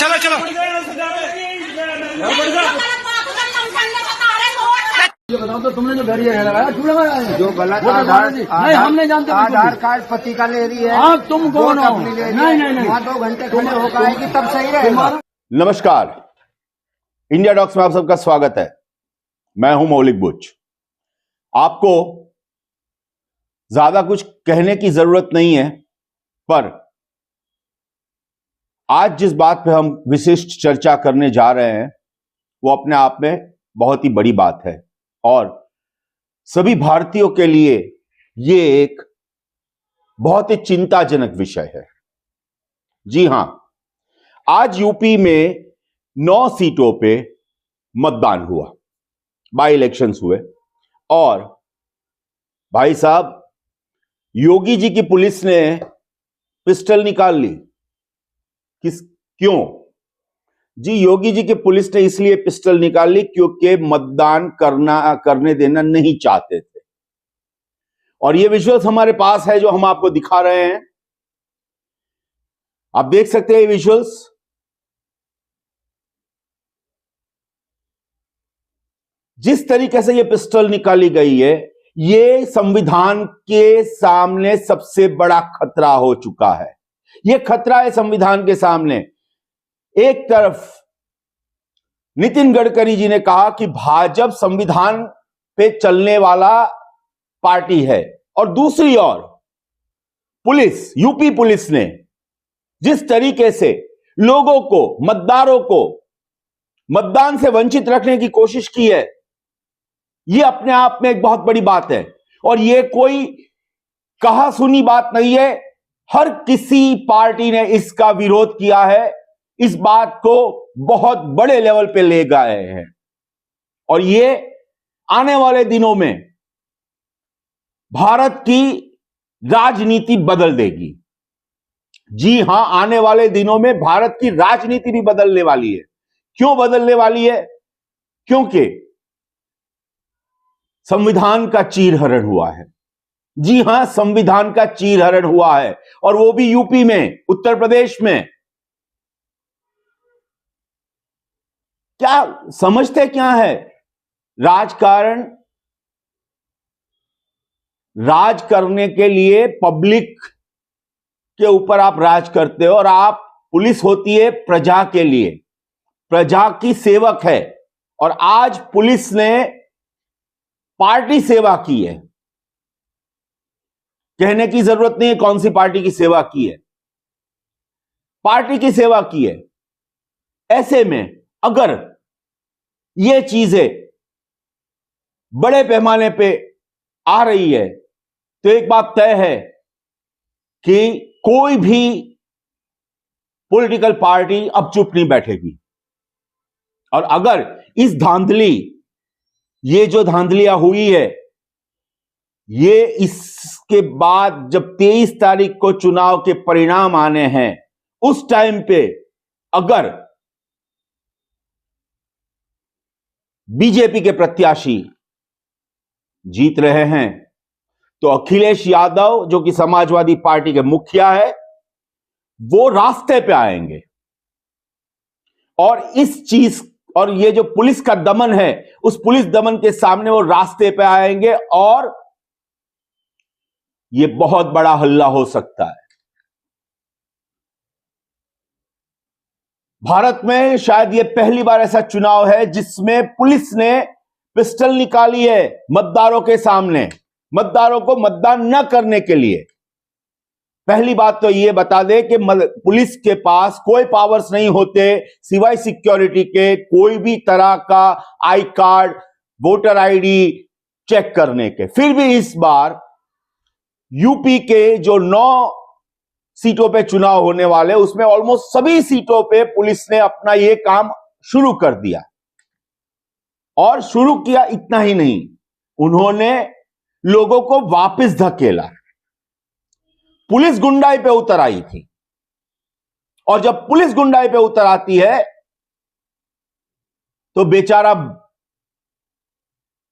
चलो चलो ये बताओ तो तुमने जो बैरियर लगाया क्यों लगाया है? जो गलत वो तो आधार नहीं, हम नहीं जानते बिल्कुल आधार भी। कार्ड पति का ले रही है। हाँ, तुम कौन वोट हो? अपनी ले रही नहीं, है। नहीं, नहीं। वहाँ 2 घंटे खड़े होकर आएगी तब सही रहेगा। तुम्हारा नमस्कार, इंडिया डॉक्स में आप सबका स्वागत है। मैं हूं मौलिक बुच। आपको ज्यादा कुछ कहने की जरूरत नहीं है, पर आज जिस बात पे हम विशिष्ट चर्चा करने जा रहे हैं वो अपने आप में बहुत ही बड़ी बात है और सभी भारतीयों के लिए ये एक बहुत ही चिंताजनक विषय है। जी हां, आज यूपी में 9 सीटों पे मतदान हुआ, बाई इलेक्शंस हुए और भाई साहब, योगी जी की पुलिस ने पिस्टल निकाल ली। क्यों जी? योगी जी की पुलिस ने इसलिए पिस्टल निकाल ली क्योंकि मतदान करने देना नहीं चाहते थे। और ये विजुअल्स हमारे पास है जो हम आपको दिखा रहे हैं। आप देख सकते हैं ये विजुअल्स। जिस तरीके से ये पिस्टल निकाली गई है, ये संविधान के सामने सबसे बड़ा खतरा हो चुका है। ये खतरा है संविधान के सामने। एक तरफ नितिन गडकरी जी ने कहा कि भाजपा संविधान पे चलने वाला पार्टी है, और दूसरी ओर पुलिस, यूपी पुलिस ने जिस तरीके से लोगों को, मतदारों को मतदान से वंचित रखने की कोशिश की है, यह अपने आप में एक बहुत बड़ी बात है। और यह कोई कहा सुनी बात नहीं है। हर किसी पार्टी ने इसका विरोध किया है, इस बात को बहुत बड़े लेवल पे ले गए हैं। और ये आने वाले दिनों में भारत की राजनीति बदल देगी। जी हां, आने वाले दिनों में भारत की राजनीति भी बदलने वाली है। क्यों बदलने वाली है? क्योंकि संविधान का चीरहरण हुआ है। जी हां, संविधान का चीरहरण हुआ है, और वो भी यूपी में, उत्तर प्रदेश में। क्या समझते क्या है? राजकारण, राज करने के लिए पब्लिक के ऊपर आप राज करते हो, और आप, पुलिस होती है प्रजा के लिए, प्रजा की सेवक है। और आज पुलिस ने पार्टी सेवा की है। कहने की जरूरत नहीं है कौन सी पार्टी की सेवा की है, पार्टी की सेवा की है। ऐसे में अगर ये चीजें बड़े पैमाने पे आ रही है तो एक बात तय है कि कोई भी पॉलिटिकल पार्टी अब चुप नहीं बैठेगी। और अगर इस धांधली, ये जो धांधलियां हुई है, ये इसके बाद जब 23 तारीख को चुनाव के परिणाम आने हैं, उस टाइम पे अगर बीजेपी के प्रत्याशी जीत रहे हैं तो अखिलेश यादव, जो कि समाजवादी पार्टी के मुखिया है, वो रास्ते पे आएंगे। और इस चीज, और ये जो पुलिस का दमन है, उस पुलिस दमन के सामने वो रास्ते पे आएंगे और ये बहुत बड़ा हल्ला हो सकता है। भारत में शायद ये पहली बार ऐसा चुनाव है जिसमें पुलिस ने पिस्टल निकाली है मतदारों के सामने, मतदारों को मतदान न करने के लिए। पहली बात तो ये बता दे कि पुलिस के पास कोई पावर्स नहीं होते सिवाय सिक्योरिटी के, कोई भी तरह का I card, voter ID check करने के। फिर भी इस बार यूपी के जो 9 सीटों पे चुनाव होने वाले, उसमें ऑलमोस्ट सभी सीटों पे पुलिस ने अपना ये काम शुरू कर दिया। और शुरू किया इतना ही नहीं, उन्होंने लोगों को वापस धकेला। पुलिस गुंडाई पे उतर आई थी, और जब पुलिस गुंडाई पे उतर आती है तो बेचारा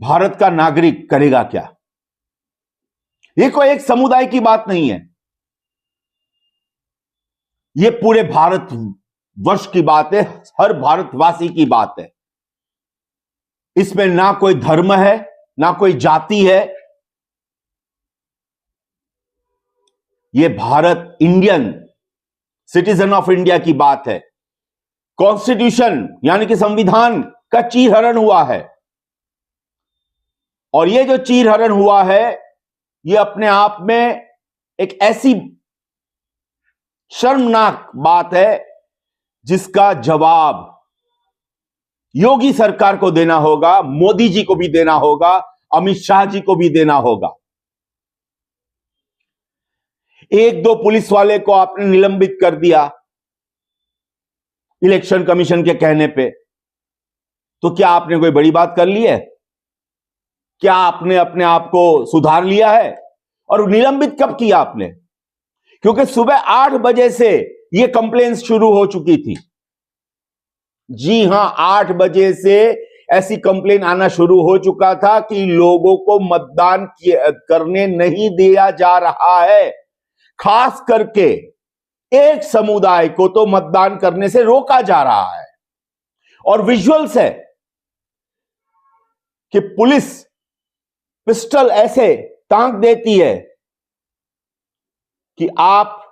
भारत का नागरिक करेगा क्या? ये कोई एक समुदाय की बात नहीं है, ये पूरे भारत वर्ष की बात है, हर भारतवासी की बात है। इसमें ना कोई धर्म है, ना कोई जाति है। यह Bharat, Indian citizen of India की बात है। कॉन्स्टिट्यूशन यानी कि संविधान का चीरहरण हुआ है, और यह जो चीरहरण हुआ है, यह अपने आप में एक ऐसी शर्मनाक बात है जिसका जवाब योगी सरकार को देना होगा, मोदी जी को भी देना होगा, अमित शाह जी को भी देना होगा। एक दो पुलिस वाले को आपने निलंबित कर दिया इलेक्शन कमीशन के कहने पे, तो क्या आपने कोई बड़ी बात कर ली है? क्या आपने अपने आप को सुधार लिया है? और निलंबित कब किया आपने? क्योंकि सुबह 8 बजे से यह कंप्लेंट शुरू हो चुकी थी। जी हां, 8 बजे से ऐसी कंप्लेन आना शुरू हो चुका था कि लोगों को मतदान करने नहीं दिया जा रहा है। खास करके एक समुदाय को तो मतदान करने से रोका जा रहा है। और विजुअल्स है कि पुलिस पिस्टल ऐसे ताक देती है कि आप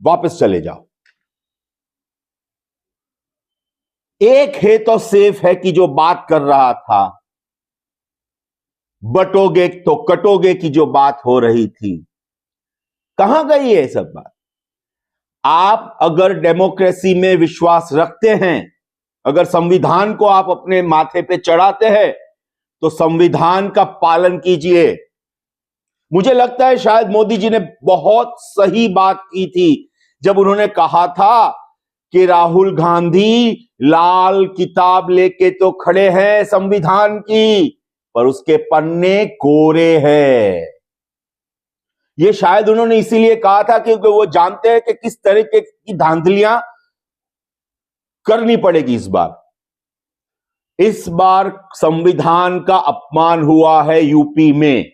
वापस चले जाओ। एक है तो सेफ है कि जो बात कर रहा था, बटोगे तो कटोगे की जो बात हो रही थी, कहां गई है सब बात? आप अगर डेमोक्रेसी में विश्वास रखते हैं, अगर संविधान को आप अपने माथे पे चढ़ाते हैं, तो संविधान का पालन कीजिए। मुझे लगता है शायद मोदी जी ने बहुत सही बात की थी जब उन्होंने कहा था कि राहुल गांधी लाल किताब लेके तो खड़े हैं संविधान की, पर उसके पन्ने कोरे हैं। यह शायद उन्होंने इसीलिए कहा था क्योंकि वो जानते हैं कि किस तरीके की धांधलियां करनी पड़ेगी इस बार। इस बार संविधान का अपमान हुआ है यूपी में,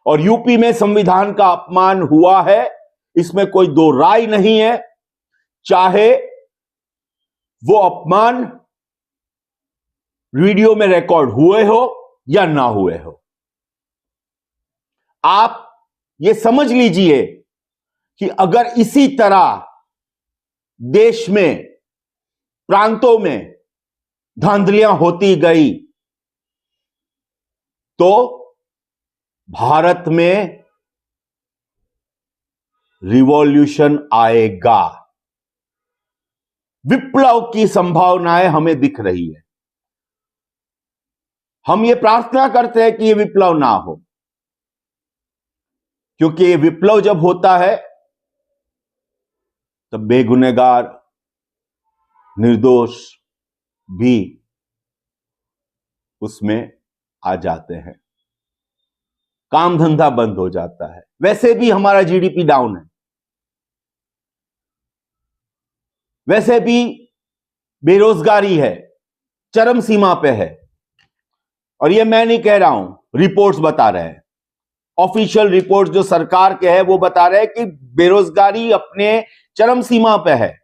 और यूपी में संविधान का अपमान हुआ है, इसमें कोई दो राय नहीं है। चाहे वो अपमान वीडियो में रिकॉर्ड हुए हो या ना हुए हो, आप ये समझ लीजिए कि अगर इसी तरह देश में प्रांतों में धांधलियां होती गई तो भारत में रिवॉल्यूशन आएगा। विप्लव की संभावनाएं हमें दिख रही है। हम ये प्रार्थना करते हैं कि ये विप्लव ना हो, क्योंकि ये विप्लव जब होता है तब बेगुनहगार निर्दोष भी उसमें आ जाते हैं, काम धंधा बंद हो जाता है। वैसे भी हमारा जीडीपी डाउन है, वैसे भी बेरोजगारी है, चरम सीमा पे है। और ये मैं नहीं कह रहा हूं, रिपोर्ट्स बता रहे हैं, ऑफिशियल रिपोर्ट्स जो सरकार के है वो बता रहे हैं कि बेरोजगारी अपने चरम सीमा पे है।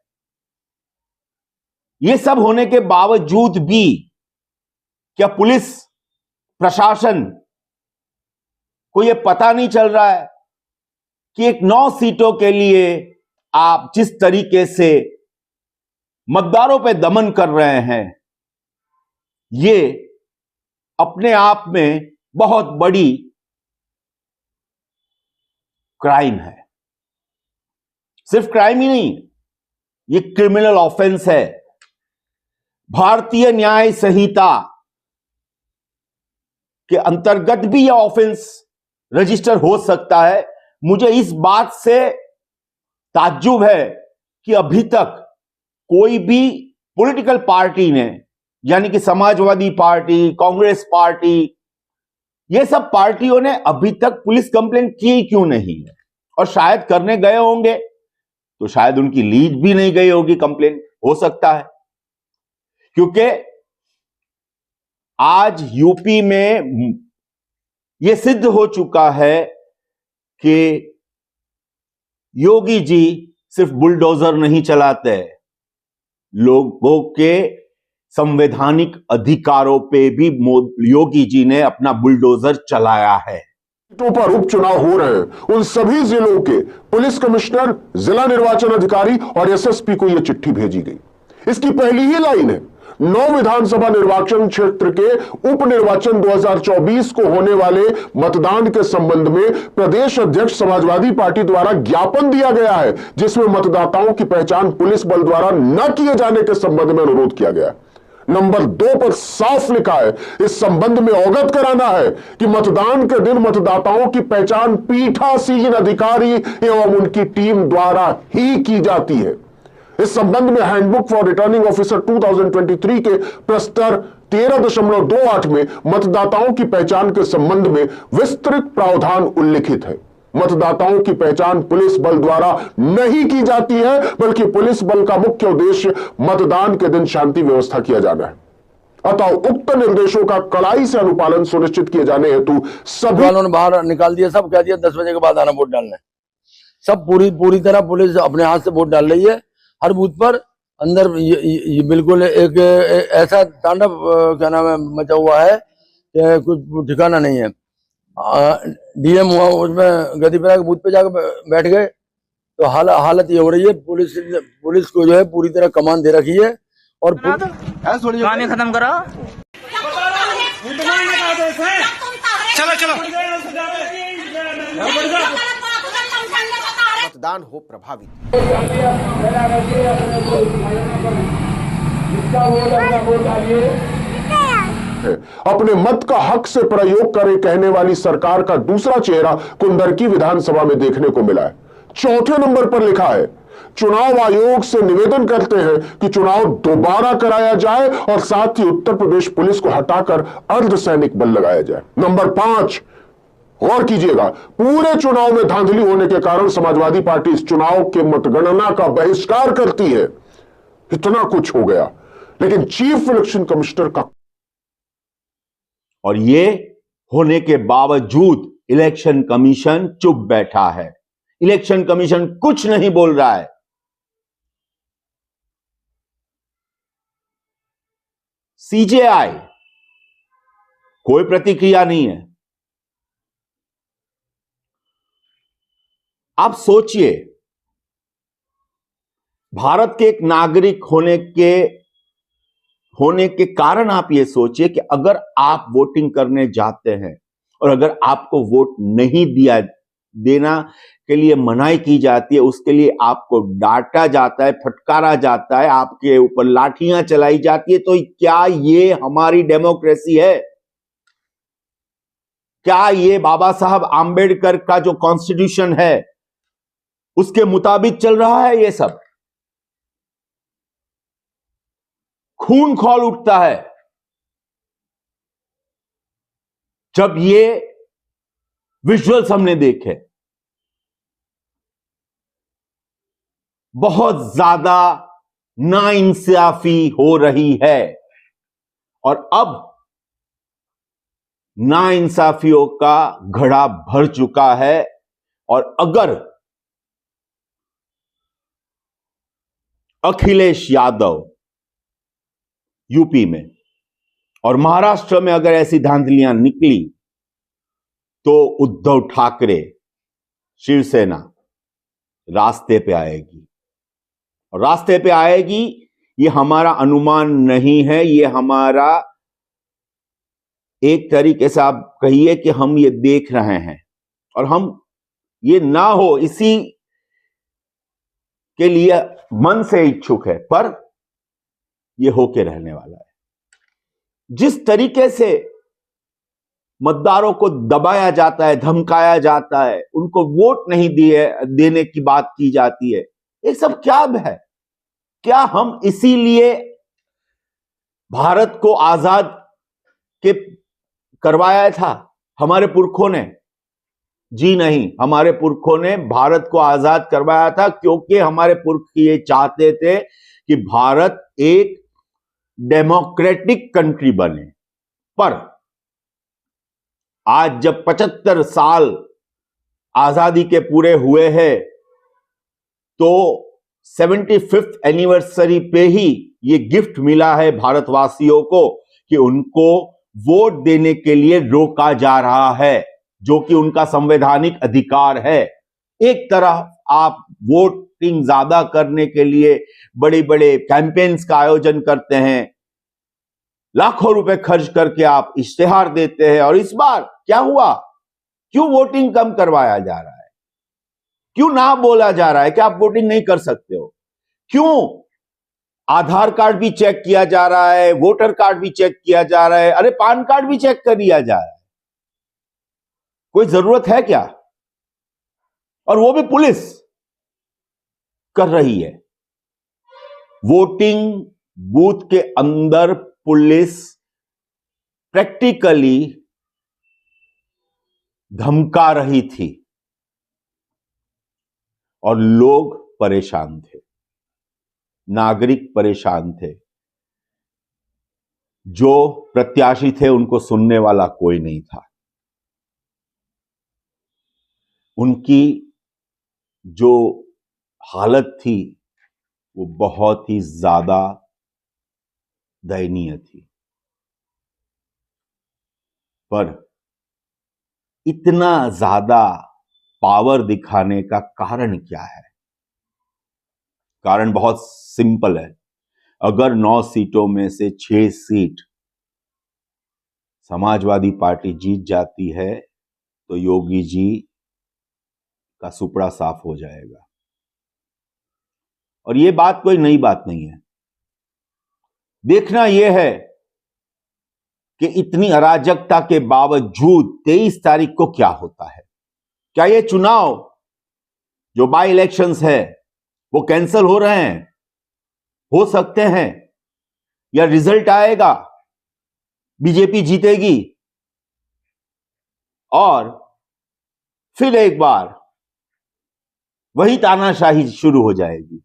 ये सब होने के बावजूद भी क्या पुलिस प्रशासन को यह पता नहीं चल रहा है कि एक 9 सीटों के लिए आप जिस तरीके से मतदारों पे दमन कर रहे हैं, ये अपने आप में बहुत बड़ी क्राइम है। सिर्फ क्राइम ही नहीं, ये क्रिमिनल ऑफेंस है। भारतीय न्याय संहिता के अंतर्गत भी यह ऑफेंस रजिस्टर हो सकता है। मुझे इस बात से ताज्जुब है कि अभी तक कोई भी पॉलिटिकल पार्टी ने, यानी कि समाजवादी पार्टी, कांग्रेस पार्टी, ये सब पार्टियों ने अभी तक पुलिस कंप्लेंट की क्यों नहीं है? और शायद करने गए होंगे तो शायद उनकी लीड भी नहीं गई होगी कंप्लेंट, हो सकता है। क्योंकि आज यूपी में यह सिद्ध हो चुका है कि योगी जी सिर्फ बुलडोजर नहीं चलाते, लोगों के संवैधानिक अधिकारों पे भी योगी जी ने अपना बुलडोजर चलाया है। पर उपचुनाव हो रहे हैं उन सभी जिलों के पुलिस कमिश्नर, जिला निर्वाचन अधिकारी और एसएसपी को यह चिट्ठी भेजी गई। इसकी पहली ही लाइन है, 9 विधानसभा निर्वाचन क्षेत्र के उप निर्वाचन 2024 को होने वाले मतदान के संबंध में प्रदेश अध्यक्ष समाजवादी पार्टी द्वारा ज्ञापन दिया गया है, जिसमें मतदाताओं की पहचान पुलिस बल द्वारा न किए जाने के संबंध में अनुरोध किया गया है। नंबर 2 पर साफ लिखा है, इस संबंध में अवगत कराना है कि मतदान के दिन मतदाताओं की पहचान पीठासीन अधिकारी एवं उनकी टीम द्वारा ही की जाती है। इस संबंध में हैंडबुक फॉर रिटर्निंग ऑफिसर 2023 के प्रस्तर 13.28 में मतदाताओं की पहचान के संबंध में विस्तृत प्रावधान उल्लिखित है। मतदाताओं की पहचान पुलिस बल द्वारा नहीं की जाती है, बल्कि पुलिस बल का मुख्य उद्देश्य मतदान के दिन शांति व्यवस्था किया जाना है। अतः उक्त निर्देशों का कड़ाई से अनुपालन सुनिश्चित किए जाने हेतु सभी वालों ने बाहर निकाल दिया, सब कह दिया 10 बजे के बाद आना वोट डालने। सब पूरी तरह पुलिस अपने हाथ से वोट डाल रही है। हर बूथ पर अंदर ये बिल्कुल एक ऐसा तांडव क्या नाम है मचा हुआ है कि कुछ ठिकाना नहीं है। डीएम हुआ उसमें गद्दीपुरा के बूथ पे जाकर बैठ गए, तो हालत ये हो रही है। पुलिस को जो है पूरी तरह कमान दे रखी है और काम ही खत्म करो। चलो मतदान हो प्रभावित। अपने मत का हक से प्रयोग करें कहने वाली सरकार का दूसरा चेहरा कुंदरकी विधानसभा में देखने को मिला है। 4थे नंबर पर लिखा है, चुनाव आयोग से निवेदन करते हैं कि चुनाव दोबारा कराया जाए और साथ ही उत्तर प्रदेश पुलिस को हटाकर अर्धसैनिक बल लगाया जाए। नंबर 5, गौर कीजिएगा, पूरे चुनाव में धांधली होने के कारण समाजवादी पार्टी इस चुनाव के मतगणना का बहिष्कार करती है। इतना कुछ हो गया, लेकिन चीफ इलेक्शन कमिश्नर का और ये होने के बावजूद इलेक्शन कमीशन चुप बैठा है। इलेक्शन कमीशन कुछ नहीं बोल रहा है। सीजेआई कोई प्रतिक्रिया नहीं है। आप सोचिए, भारत के एक नागरिक होने के कारण आप ये सोचिए कि अगर आप वोटिंग करने जाते हैं और अगर आपको वोट नहीं देना के लिए मनाही की जाती है, उसके लिए आपको डांटा जाता है, फटकारा जाता है, आपके ऊपर लाठियां चलाई जाती है, तो क्या ये हमारी डेमोक्रेसी है? क्या ये बाबा साहब आंबेडकर का जो कॉन्स्टिट्यूशन है उसके मुताबिक चल रहा है? ये सब खून खौल उठता है जब ये विजुअल्स हमने देखे। बहुत ज्यादा नाइंसाफी हो रही है और अब नाइंसाफियों का घड़ा भर चुका है। और अगर अखिलेश यादव यूपी में और महाराष्ट्र में अगर ऐसी धांधलियां निकली तो उद्धव ठाकरे, शिवसेना रास्ते पे आएगी। और रास्ते पे आएगी, ये हमारा अनुमान नहीं है, ये हमारा एक तरीके से आप कहिए कि हम ये देख रहे हैं और हम ये ना हो इसी के लिए मन से इच्छुक है, पर ये होके रहने वाला है। जिस तरीके से मतदारों को दबाया जाता है, धमकाया जाता है, उनको वोट नहीं देने की बात की जाती है, ये सब क्या है? क्या हम इसीलिए भारत को आजाद करवाया था हमारे पुरखों ने? जी नहीं, हमारे पुरखों ने भारत को आजाद करवाया था क्योंकि हमारे पुरख ये चाहते थे कि भारत एक डेमोक्रेटिक कंट्री बने। पर आज जब 75 साल आजादी के पूरे हुए हैं तो 75th एनिवर्सरी पे ही ये गिफ्ट मिला है भारतवासियों को कि उनको वोट देने के लिए रोका जा रहा है, जो कि उनका संवैधानिक अधिकार है। एक तरफ आप वोटिंग ज्यादा करने के लिए बड़े बड़े कैंपेन्स का आयोजन करते हैं, लाखों रुपए खर्च करके आप इश्तेहार देते हैं, और इस बार क्या हुआ? क्यों वोटिंग कम करवाया जा रहा है? क्यों ना बोला जा रहा है कि आप वोटिंग नहीं कर सकते हो? क्यों आधार कार्ड भी चेक किया जा रहा है, वोटर कार्ड भी चेक किया जा रहा है, अरे पान कार्ड भी चेक कर लिया जा रहा है? कोई जरूरत है क्या? और वो भी पुलिस कर रही है। वोटिंग बूथ के अंदर पुलिस प्रैक्टिकली धमका रही थी और लोग परेशान थे, नागरिक परेशान थे। जो प्रत्याशी थे उनको सुनने वाला कोई नहीं था। उनकी जो हालत थी वो बहुत ही ज्यादा दयनीय थी। पर इतना ज्यादा पावर दिखाने का कारण क्या है? कारण बहुत सिंपल है। अगर 9 सीटों में से 6 सीट समाजवादी पार्टी जीत जाती है तो योगी जी का सुपड़ा साफ हो जाएगा। और यह बात कोई नई बात नहीं है। देखना यह है कि इतनी अराजकता के बावजूद 23 तारीख को क्या होता है। क्या ये चुनाव जो बाई इलेक्शंस है वो कैंसिल हो रहे हैं? हो सकते हैं, या रिजल्ट आएगा, बीजेपी जीतेगी और फिर एक बार वही तानाशाही शुरू हो जाएगी।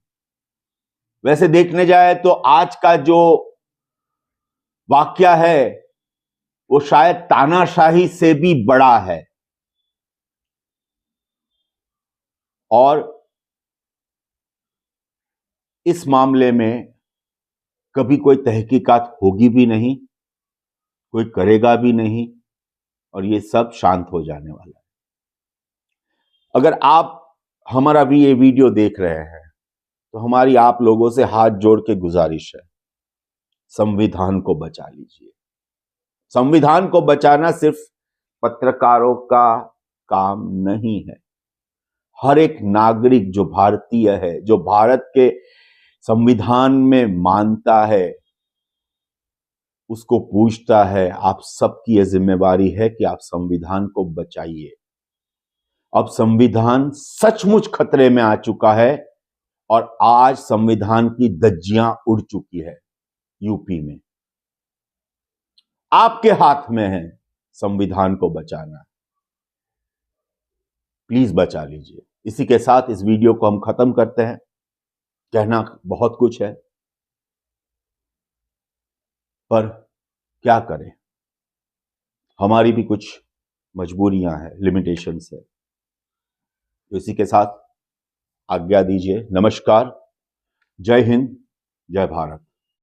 वैसे देखने जाए तो आज का जो वाकया है वो शायद तानाशाही से भी बड़ा है, और इस मामले में कभी कोई तहकीकात होगी भी नहीं, कोई करेगा भी नहीं, और ये सब शांत हो जाने वाला है। अगर आप हमारा भी ये वीडियो देख रहे हैं तो हमारी आप लोगों से हाथ जोड़ के गुजारिश है, संविधान को बचा लीजिए। संविधान को बचाना सिर्फ पत्रकारों का काम नहीं है। हर एक नागरिक जो भारतीय है, जो भारत के संविधान में मानता है, उसको पूछता है। आप सबकी यह जिम्मेवारी है कि आप संविधान को बचाइए। अब संविधान सचमुच खतरे में आ चुका है और आज संविधान की धज्जियां उड़ चुकी है यूपी में। आपके हाथ में है संविधान को बचाना। प्लीज बचा लीजिए। इसी के साथ इस वीडियो को हम खत्म करते हैं। कहना बहुत कुछ है, पर क्या करें, हमारी भी कुछ मजबूरियां हैं, लिमिटेशंस है। तो इसी के साथ आज्ञा दीजिए। नमस्कार, जय हिंद, जय भारत।